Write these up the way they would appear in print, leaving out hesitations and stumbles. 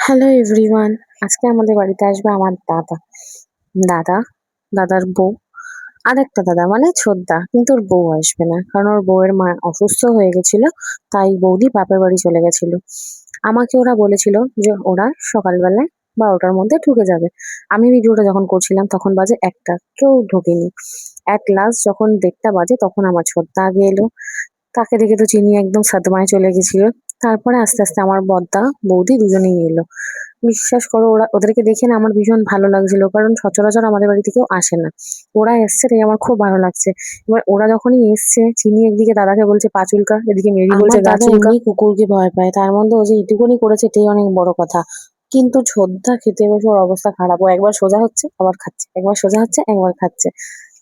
Hello everyone, আজকে আমাদের বাড়িতে আসবে আমার দাদা। দাদা, দাদার বউ, আরেকটা দাদা মানে ছোড়দা, কিন্তু ওর বউ আসবে না কারণ ওর বউয়ের মা অসুস্থ হয়ে গেছিল, তাই বৌদি বাপের বাড়ি চলে গেছিল। আমাকে ওরা বলেছিল যে ওরা সকালবেলায় 12টার মধ্যে ঢুকে যাবে। আমি ভিডিওটা যখন করছিলাম তখন বাজে 1টা, কেউ ঢোকেনি। অ্যাট লাস্ট যখন 1:30টা বাজে তখন আমার ছোড়দা আগে এলো। তাকে দেখে তো চিনি একদম সাদমায় চলে গেছিল। তারপরে আস্তে আস্তে আমার বড়দা, বৌদি দুজনেই এলো। বিশ্বাস করো ওদেরকে দেখে না আমার ভীষণ ভালো লাগছিল, কারণ সচরাচর আমাদের বাড়িতে কেউ আসে না। ওরা এসছে তাই আমার খুব ভালো লাগছে। এবার ওরা যখনই এসছে, চিনি একদিকে দাদাকে বলছে পা চুলকা, এদিকে মেরি বলছে গা চুলকা। এমনি কুকুরকে ভয় পায়, তার মধ্যে ও যে এটুকুনি করেছে এটাই অনেক বড় কথা। কিন্তু ছোদ্দা খেতে বসে ওর অবস্থা খারাপ। ও একবার সোজা হচ্ছে আবার খাচ্ছে, একবার সোজা হচ্ছে একবার খাচ্ছে।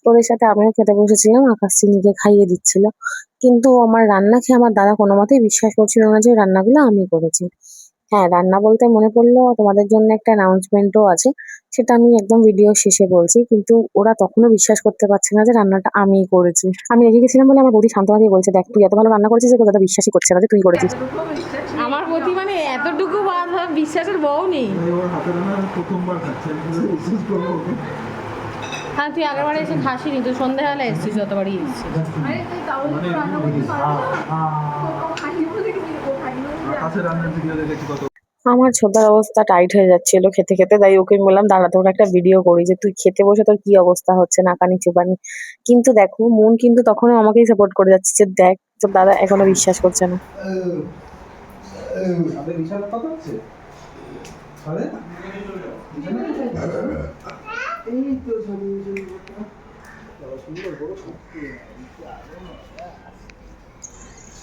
ওদের সাথে আমিও খেতে বসেছিলাম, আকাশ চিনিকে খাইয়ে দিচ্ছিল। কিন্তু আমার রান্না খেয়ে আমার দাদা কোনোমতেই বিশ্বাস করছিল না যে এই রান্নাগুলো আমি করেছি। হ্যাঁ, রান্না বলতে মনে পড়লো তোমাদের জন্য একটা অ্যানাউন্সমেন্টও আছে। সেটা আমি একদম ভিডিও শেষে বলছি। কিন্তু ওরা তখনও বিশ্বাস করতে পারছে না যে রান্নাটা আমিই করেছি। আমি রেগে গেছিলাম বলে আমার বৌদি সান্ত্বনা দিয়ে বলছে, "দেখ তুই এত ভালো রান্না করেছিস যে তোর দাদা বিশ্বাসই করছে না যে তুই করেছিস।" এতটুকু বিশ্বাস আমার প্রতি মানে এতটুকু বিশ্বাসের বউ নেই। হ্যাঁ, তুই আগেরবারে এসে খাসিনি, তুই সন্ধ্যাবেলা এসেছিস, যতবারই এসেছিস। আমার ছোটার অবস্থা টাইট হয়ে যাচ্ছিল খেতে খেতে, তাই ওকে বললাম দাঁড়া তোর একটা ভিডিও করি যে তুই খেতে বসে তোর কি অবস্থা হচ্ছে, নাকানি চুবানি। কিন্তু দেখো মন কিন্তু তখনও আমাকেই সাপোর্ট করে যাচ্ছে যে দেখ তোর দাদা এখনো বিশ্বাস করছে না।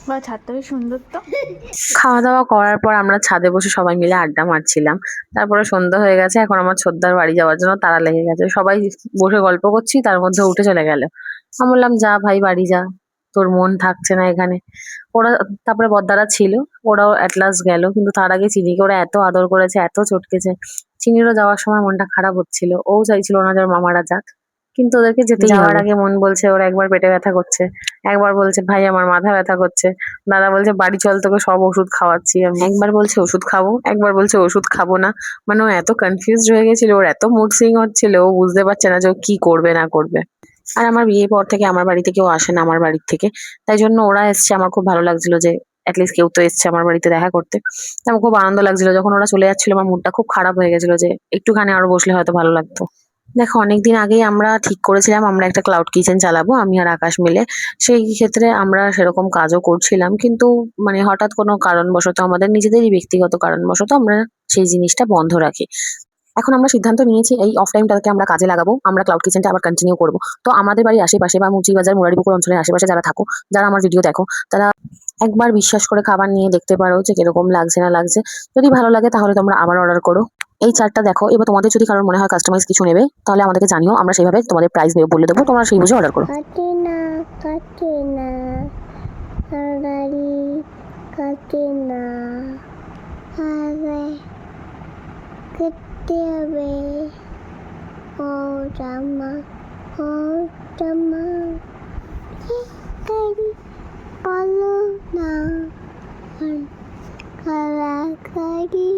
বা ছাদটা বেশ সুন্দর তো। খাওয়া দাওয়া করার পর আমরা ছাদে বসে সবাই মিলে আড্ডা মারছিলাম। তারপরে সন্ধ্যা হয়ে গেছে, এখন আমার ছোদ্দার বাড়ি যাওয়ার জন্য তাড়া লেগে গেছে। সবাই বসে গল্প করছি, তার মধ্যে উঠে চলে গেল। আমি বললাম যা ভাই বাড়ি যা, তোর মন থাকছে না এখানে। ওরা তারপরে বড়দারা ছিল, ওরাও এট লাস্ট গেল, কিন্তু তার আগে চিনিকে ওরা এত আদর করেছে, এত চটকেছে। চিনিরও যাওয়ার সময় মনটা খারাপ হচ্ছিল, ও চাইছিল না যে ওর মামারা যাক, কিন্তু ওদেরকে যেতেই যাওয়ার আগে মন বলছে ওর একবার পেটে ব্যথা করছে, একবার বলছে ভাই আমার মাথা ব্যথা করছে, দাদা বলছে বাড়ি চল তোকে সব ওষুধ খাওয়াচ্ছি আমি, একবার বলছে ওষুধ খাবো, একবার বলছে ওষুধ খাবো না। মানে ও এত কনফিউজড হয়ে গেছিল, ওর এত মুড সুইং হচ্ছিল, ও বুঝতে পারছে না যে ও কি করবে না করবে। আর আমার বিয়ের পর থেকে আমার বাড়িতে কেউ আসে না আমার বাড়ির থেকে, তাই জন্য ওরা এসছে, আমার খুব ভালো লাগছিল যে অ্যাটলিস্ট কেউ তো এসছে আমার বাড়িতে দেখা করতে। তো আমার খুব আনন্দ লাগছিল, যখন ওরা চলে যাচ্ছিল আমার মুডটা খুব খারাপ হয়ে গেছিল যে একটুখানি আরো বসলে হয়তো ভালো লাগতো। দেখো অনেকদিন আগেই আমরা ঠিক করেছিলাম আমরা একটা ক্লাউড কিচেন চালাবো, আমি আর আকাশ মিলে। সেই ক্ষেত্রে আমরা সেরকম কাজও করছিলাম, কিন্তু মানে হঠাৎ কোনো কারণবশত, আমাদের নিজেদেরই ব্যক্তিগত কারণবশত আমরা সেই জিনিসটা বন্ধ রাখি। এখন আমরা সিদ্ধান্ত নিয়েছি এই অফ টাইমটাকে আমরা কাজে লাগাবো, আমরা ক্লাউড কিচেনটা আবার কন্টিনিউ করবো। তো আমাদের বাড়ির আশেপাশে বা মুচিবাজার মুরারিপুকুর অঞ্চলের আশেপাশে যারা থাকো, যারা আমার ভিডিও দেখো, তারা একবার বিশ্বাস করে খাবার নিয়ে দেখতে পারো যে কিরকম লাগছে না লাগছে। যদি ভালো লাগে তাহলে তোমরা আবার অর্ডার করো। এই চার্টটা দেখো, এবার তোমাদের যদি কারোর মনে হয় কাস্টমাইজ কিছু নেবে তাহলে আমাদেরকে জানিও, আমরা সেইভাবে তোমাদের প্রাইস বলে দেবো, তোমরা সেই বুঝে অর্ডার করো। কাটিনা কাটিনা তাড়াতাড়ি কাটিনা হবে কেটে হবে ও জামা ও জামা কারি পালো না কালাকারি